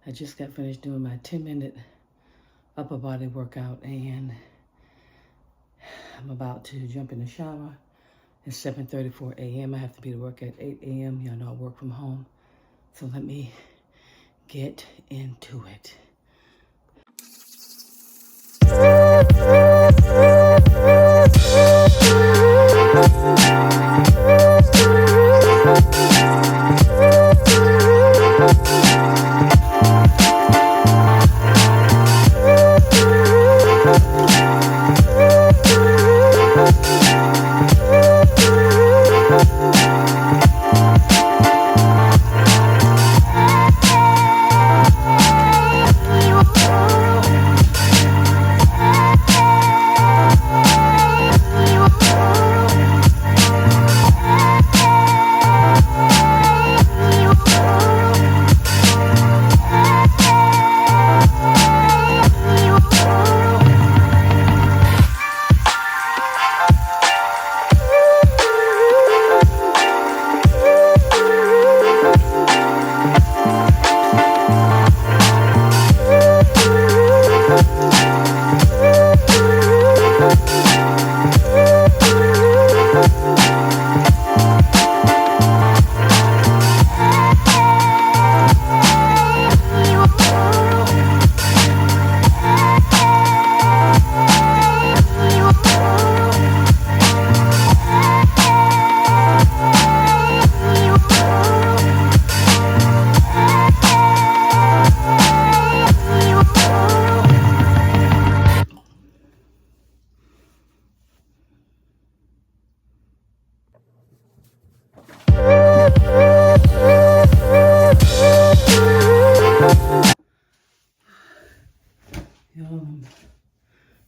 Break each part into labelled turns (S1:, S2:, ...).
S1: I just got finished doing my 10-minute upper body workout, and I'm about to jump in the shower. It's 7:34 a.m. I have to be to work at 8 a.m. Y'all know I work from home. So let me get into it.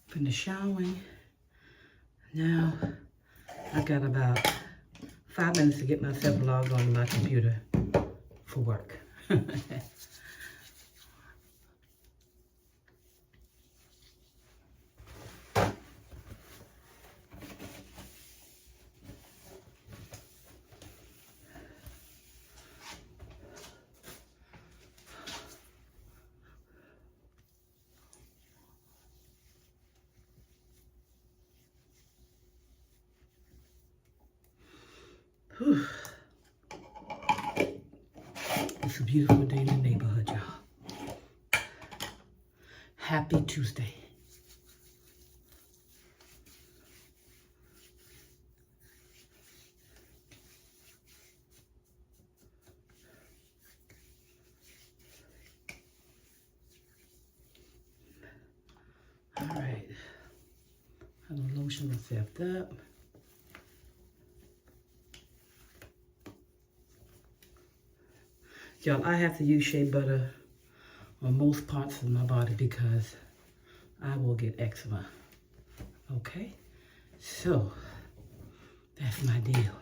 S1: Finished showering. Now I got about 5 minutes to get myself logged on my computer for work. Whew. It's a beautiful day in the neighborhood, y'all. Happy Tuesday. All right. I'm gonna lotion myself up. Y'all, I have to use shea butter on most parts of my body because I will get eczema. Okay? So, that's my deal.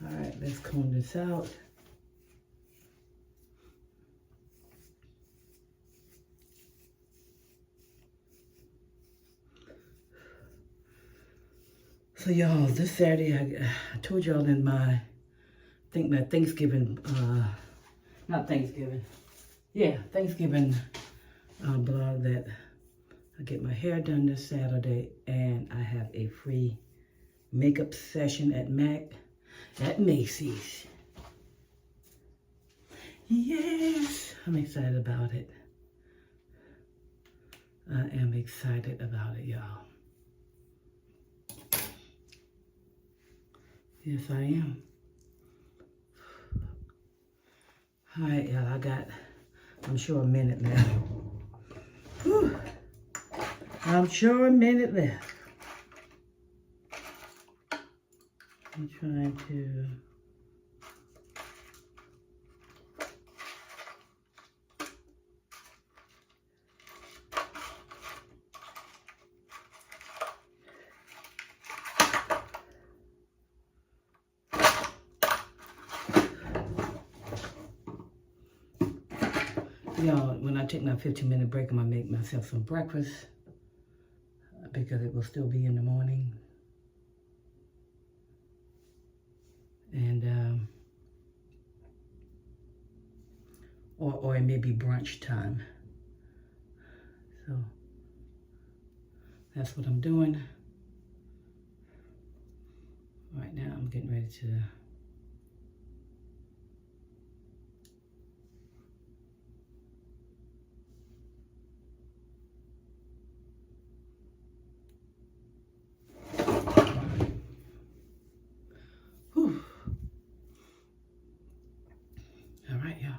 S1: All right, let's comb this out. So, y'all, this Saturday, I told y'all in my Thanksgiving, not Thanksgiving, yeah, Thanksgiving blog that I get my hair done this Saturday, and I have a free makeup session at Macy's. Yes, I'm excited about it. I am excited about it, y'all. Yes, I am. All right, y'all, I got, I'm sure, a minute left. Whew. I'm sure a minute left. I'm trying to... Y'all, when I take my 15-minute break, I'm gonna make myself some breakfast because it will still be in the morning. And or it may be brunch time. So that's what I'm doing. Right now I'm getting ready to whew. All right, y'all.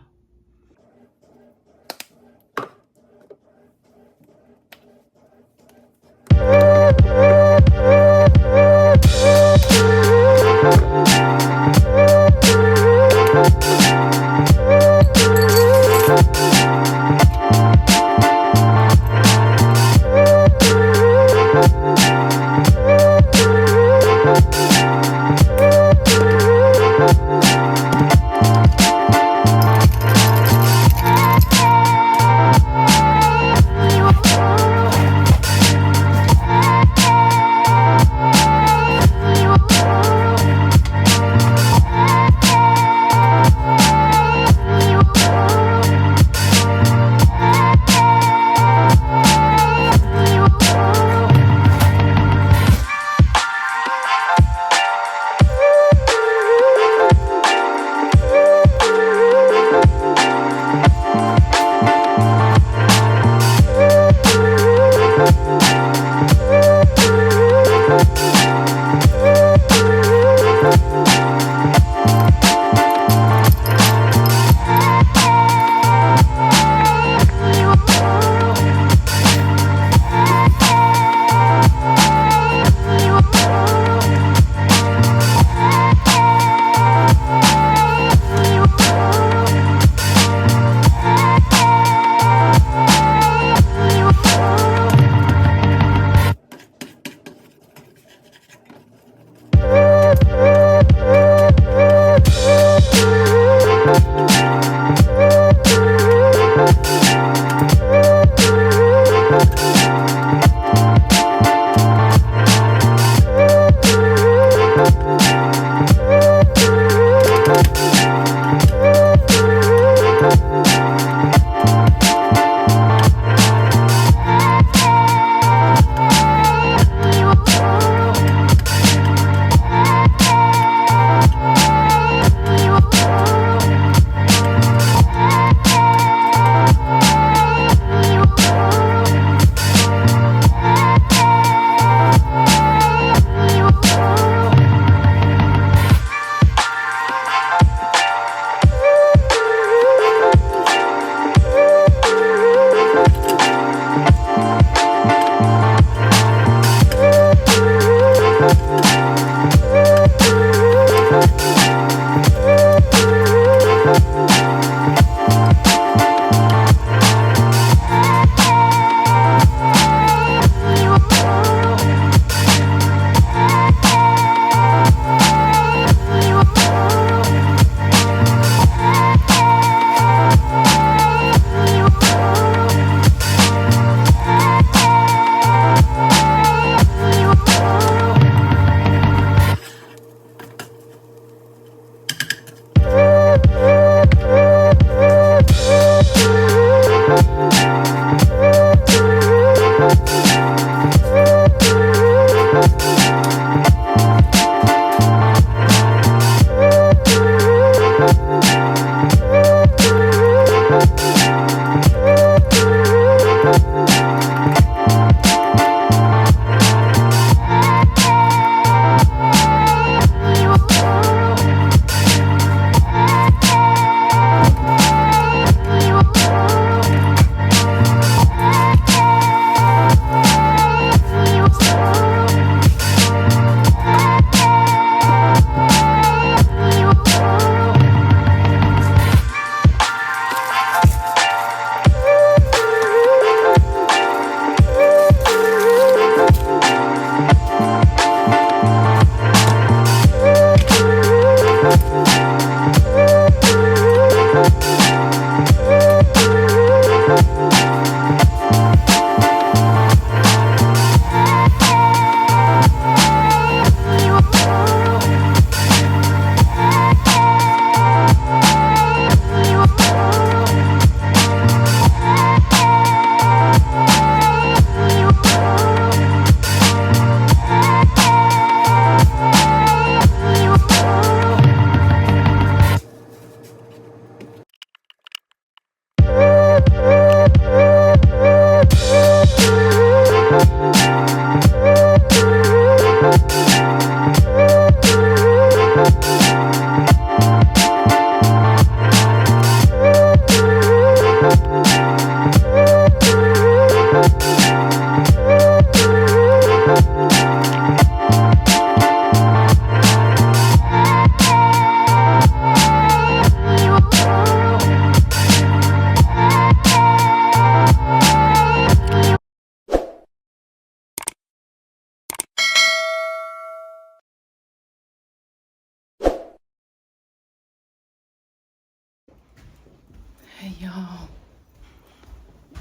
S1: Okay, y'all.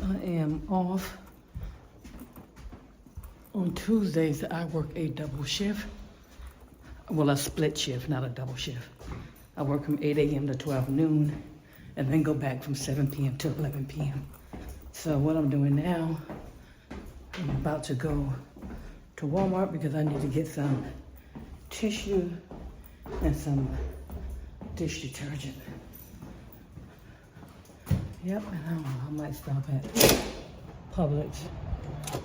S1: I am off. On Tuesdays, I work a double shift. Well, a split shift, not a double shift. I work from 8 a.m. to 12 noon, and then go back from 7 p.m. to 11 p.m. So what I'm doing now, I'm about to go to Walmart because I need to get some tissue and some dish detergent. Yep, and I might stop at Publix. The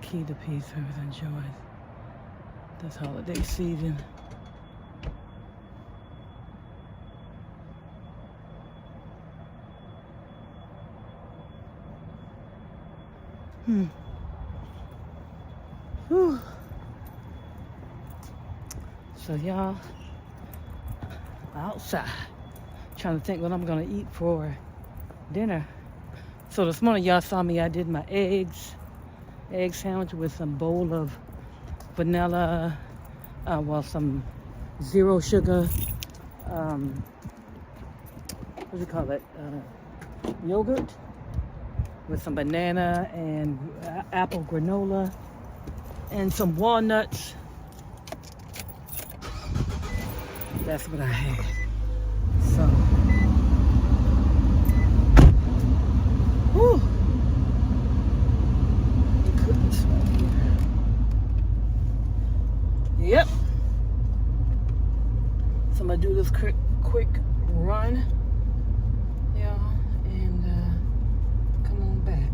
S1: key to peace, service, and joy this holiday season. Whew. So y'all, outside, trying to think what I'm gonna eat for dinner. So this morning y'all saw me, I did my egg sandwich with some bowl of vanilla, some zero sugar, what do you call it, yogurt with some banana and apple granola and some walnuts. That's what I had. So, whew. Goodness right here. Yep. So I'm gonna do this quick run, y'all, and come on back.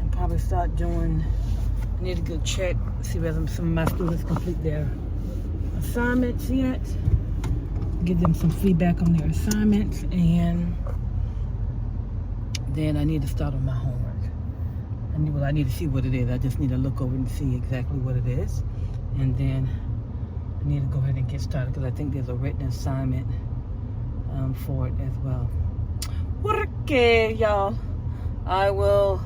S1: And probably start doing. I need to go check, see whether some of my students complete their assignments yet. Give them some feedback on their assignments, and then I need to start on my homework. I need to see what it is. I just need to look over and see exactly what it is, and then I need to go ahead and get started because I think there's a written assignment for it as well. Okay, y'all. I will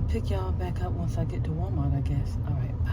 S1: pick y'all back up once I get to Walmart, I guess. All right, bye.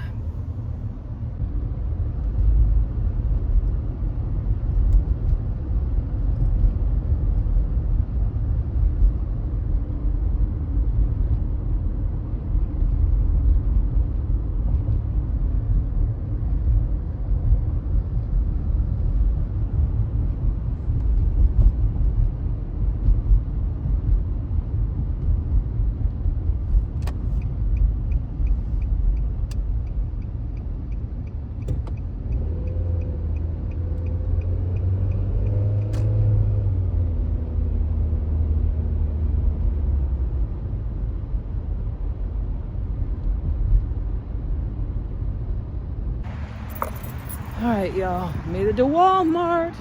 S1: All right, y'all, made it to Walmart.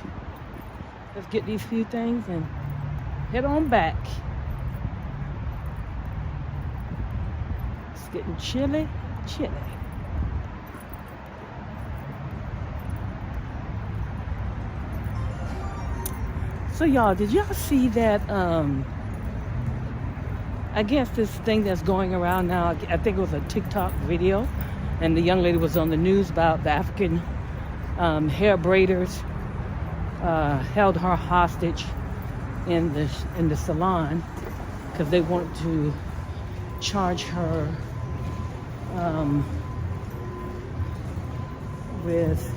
S1: Let's get these few things and head on back. It's getting chilly. So y'all, did y'all see that, I guess this thing that's going around now, I think it was a TikTok video, and the young lady was on the news about the African hair braiders held her hostage in the salon because they wanted to charge her with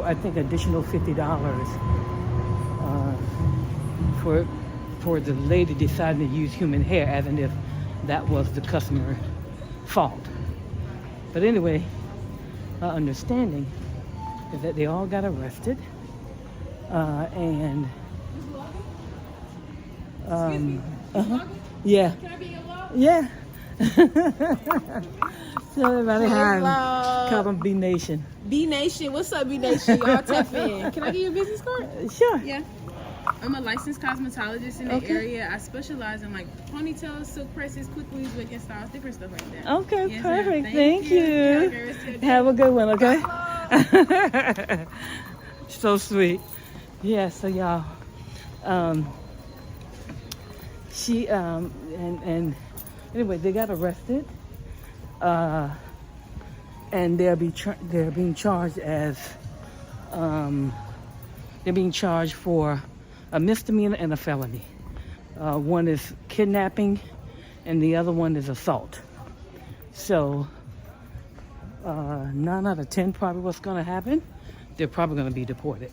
S1: I think additional $50 for the lady deciding to use human hair, as if that was the customer's fault. But anyway, our understanding is that they all got arrested, and yeah.
S2: Can I be your vlog?
S1: Yeah. Tell everybody hi. Call them B Nation.
S2: B Nation, what's up, B Nation? Y'all tap in. Can I get you a business card?
S1: Sure.
S2: Yeah. I'm a licensed cosmetologist in the area. I specialize in like ponytails, silk presses, quick weaves, wig and styles, different stuff like that.
S1: Okay,
S2: yes,
S1: perfect.
S2: Ma'am.
S1: Thank you. Have a good one, okay? So sweet. Yeah, so y'all, she and anyway, they got arrested, and they're being charged as they're being charged for a misdemeanor and a felony. One is kidnapping, and the other one is assault. So 9 out of 10 probably what's going to happen. They're probably going to be deported.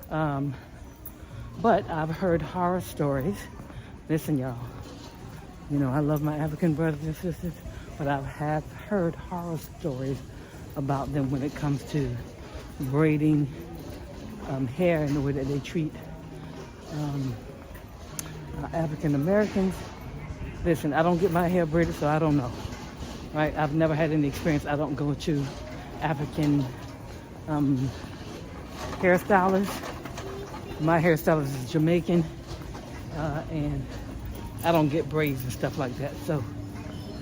S1: But I've heard horror stories. Listen, y'all. You know, I love my African brothers and sisters, but I have heard horror stories about them when it comes to braiding hair and the way that they treat African Americans. Listen, I don't get my hair braided, so I don't know. Right? I've never had any experience. I don't go to African hairstylists. My hairstylist is Jamaican, and I don't get braids and stuff like that. So,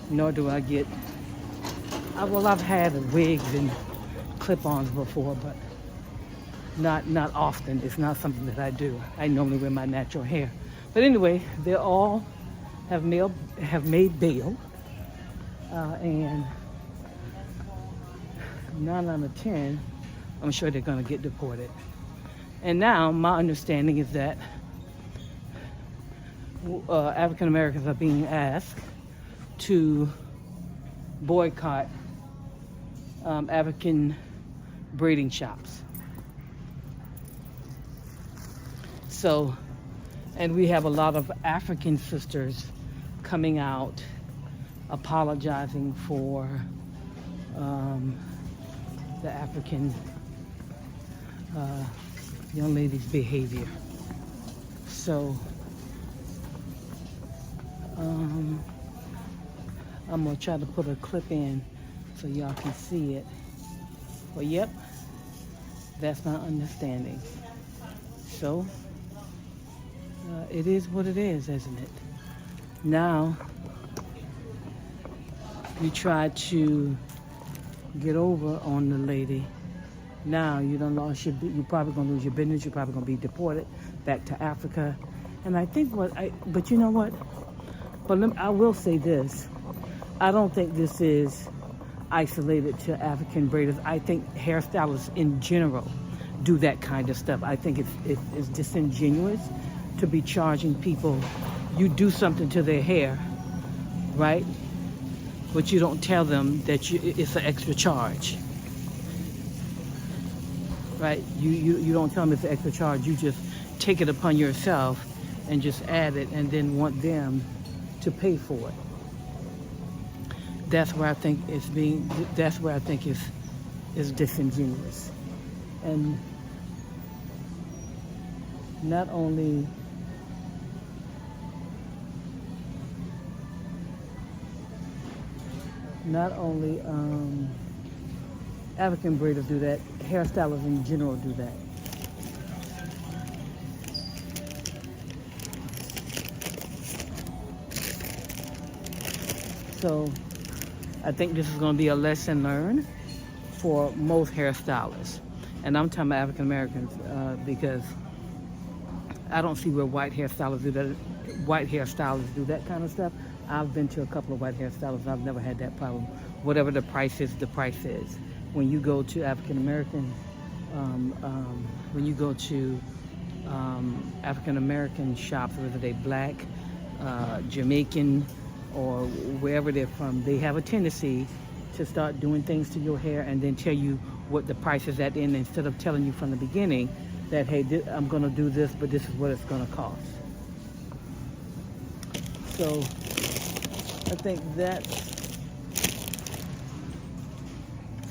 S1: nor do I get. Well, I've had wigs and clip-ons before, but not often. It's not something that I do. I normally wear my natural hair. But anyway, they all have made bail, and 9 out of 10, I'm sure they're going to get deported. And now my understanding is that African Americans are being asked to boycott African braiding shops. So, and we have a lot of African sisters coming out apologizing for the African young lady's behavior. So I'm gonna try to put a clip in so y'all can see it. Well, yep, that's my understanding. So it is what it is, isn't it? Now you try to get over on the lady. Now you done lost your, you're probably gonna lose your business. You're probably gonna be deported back to Africa. And I think but you know what? But I will say this. I don't think this is isolated to African braiders. I think hairstylists in general do that kind of stuff. I think it's disingenuous to be charging people. You do something to their hair, right? But you don't tell them that it's an extra charge. Right? You don't tell them it's an extra charge. You just take it upon yourself and just add it and then want them to pay for it. That's where I think it's disingenuous. And not only African braiders do that, hairstylists in general do that. So I think this is going to be a lesson learned for most hairstylists. And I'm talking about African Americans because I don't see where white hairstylists do that. White hairstylists do that kind of stuff. I've been to a couple of white hairstylists. I've never had that problem. Whatever the price is, the price is. When you go to African American, when you go to African American shops, whether they black, Jamaican, or wherever they're from, they have a tendency to start doing things to your hair and then tell you what the price is at the end, instead of telling you from the beginning that, hey, I'm going to do this, but this is what it's going to cost. So I think that's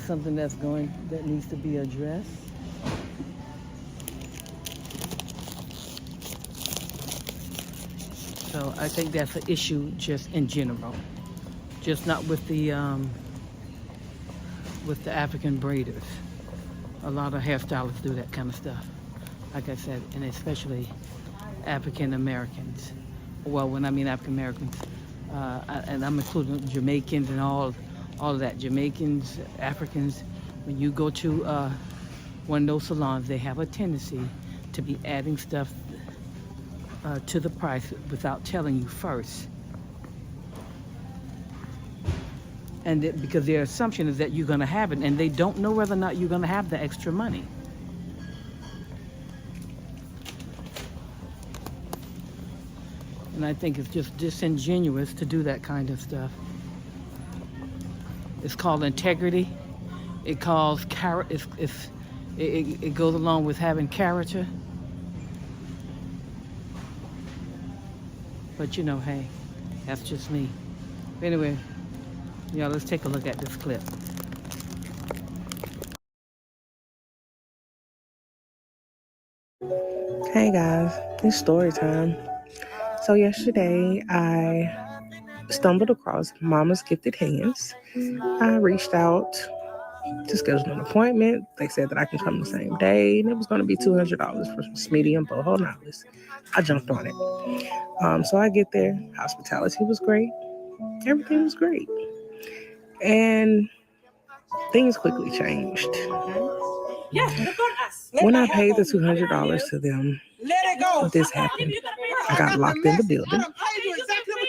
S1: something that needs to be addressed. So I think that's an issue just in general, just not with the African braiders. A lot of hairstylists do that kind of stuff, like I said, and especially African Americans. Well, when I mean African Americans, and I'm including Jamaicans and all of that. Jamaicans, Africans. When you go to one of those salons, they have a tendency to be adding stuff to the price without telling you first. And because their assumption is that you're going to have it, and they don't know whether or not you're going to have the extra money. And I think it's just disingenuous to do that kind of stuff. It's called integrity. It calls it goes along with having character. But you know, hey, that's just me. Anyway, y'all, let's take a look at this clip.
S3: Hey guys, it's story time. So yesterday I stumbled across Mama's Gifted Hands. I reached out to schedule an appointment. They said that I can come the same day, and it was going to be $200 for some Smitty and boho novelist. I jumped on it. So I get there. Hospitality was great. Everything was great. And things quickly changed. When I paid the $200 to them, this happened. I got locked in the building,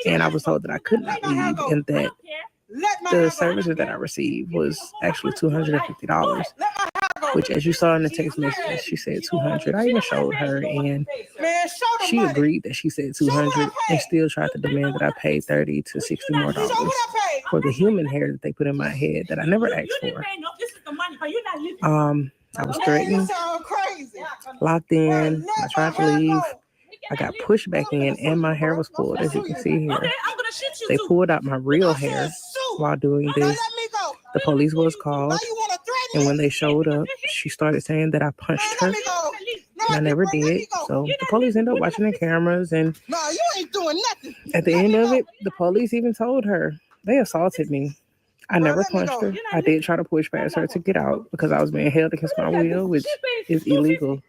S3: and I was told that I could not leave, and that the services that I received was actually $250, which, as you saw in the text message, she said $200. I even showed her, and she agreed that she said $200 and still tried to demand that I pay $30 to $60 more for the human hair that they put in my head that I never asked for. I was threatened, locked in. I tried to leave. I got pushed back in, and my hair was pulled, as you can see here. They pulled out my real hair while doing this. The police was called, and when they showed up, she started saying that I punched her, and I never did. So the police ended up watching the cameras, and at the end of it, the police even told her they assaulted me. I never punched her. I did try to push past her to get out because I was being held against my will, which is illegal.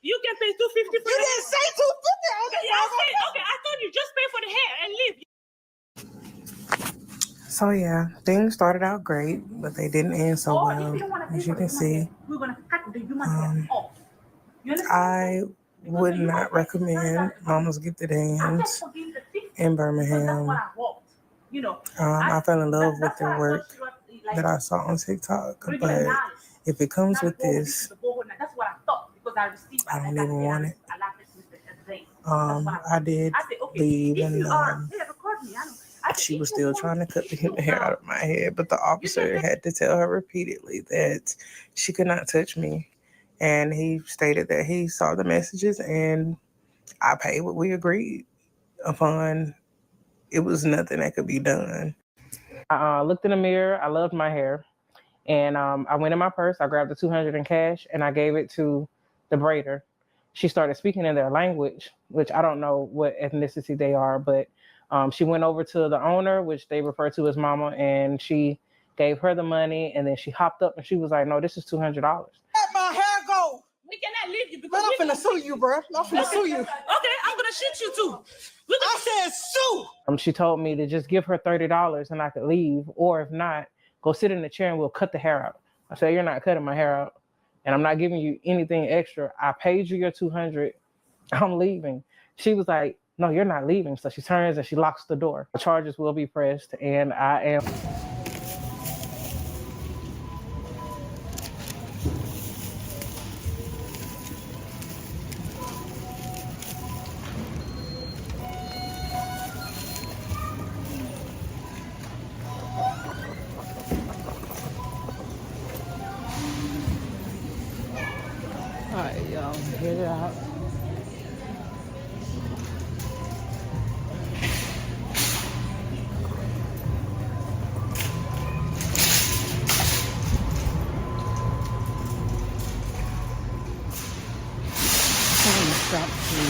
S4: You can pay $250 for the hair. You didn't say $250. Okay, I thought you just pay for the hair and leave.
S3: So yeah, things started out great, but they didn't end so well. As you can see, I would not recommend Mama's Gifted Hands in Birmingham. I fell in love with their work that I saw on TikTok, but if it comes with this, I don't even want it. I did leave, and she was still trying to cut the human hair out of my head, but the officer had to tell her repeatedly that she could not touch me. And he stated that he saw the messages, and I paid what we agreed upon. It was nothing that could be done. I looked in the mirror. I loved my hair. And I went in my purse. I grabbed the $200 in cash, and I gave it to the braider. She started speaking in their language, which I don't know what ethnicity they are, but she went over to the owner, which they refer to as Mama, and she gave her the money, and then she hopped up and she was like, no, this is $200.
S4: Let my hair go. We cannot leave you because I'm finna sue you, bro. I'm finna sue you. Okay, I'm gonna shoot you too. I said sue.
S3: She told me to just give her $30 and I could leave, or if not, go sit in the chair and we'll cut the hair out. I said, you're not cutting my hair out, and I'm not giving you anything extra. I paid you your $200. I'm leaving. She was like, no, you're not leaving. So she turns and she locks the door. The charges will be pressed, and I am.
S1: All right, y'all, get it out. I'm gonna stop to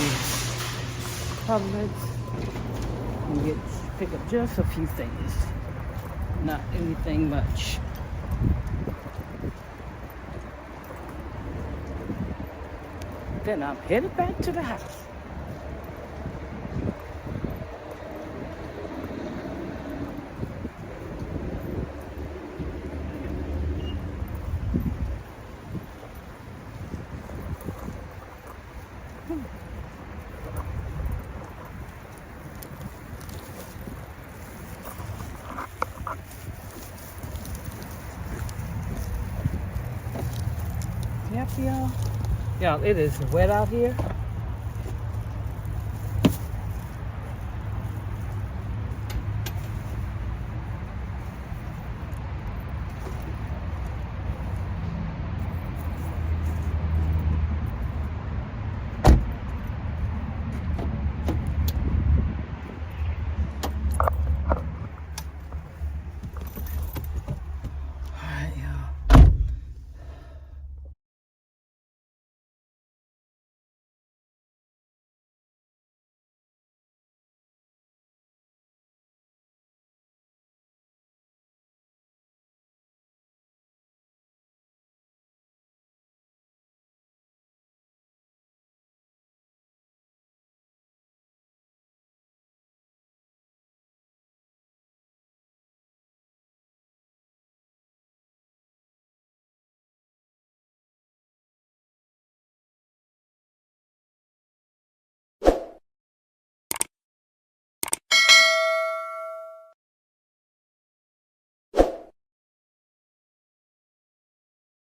S1: Publix and pick up just a few things, not anything much. Then I'm headed back to the house. Yep, y'all. Y'all, it is wet out here.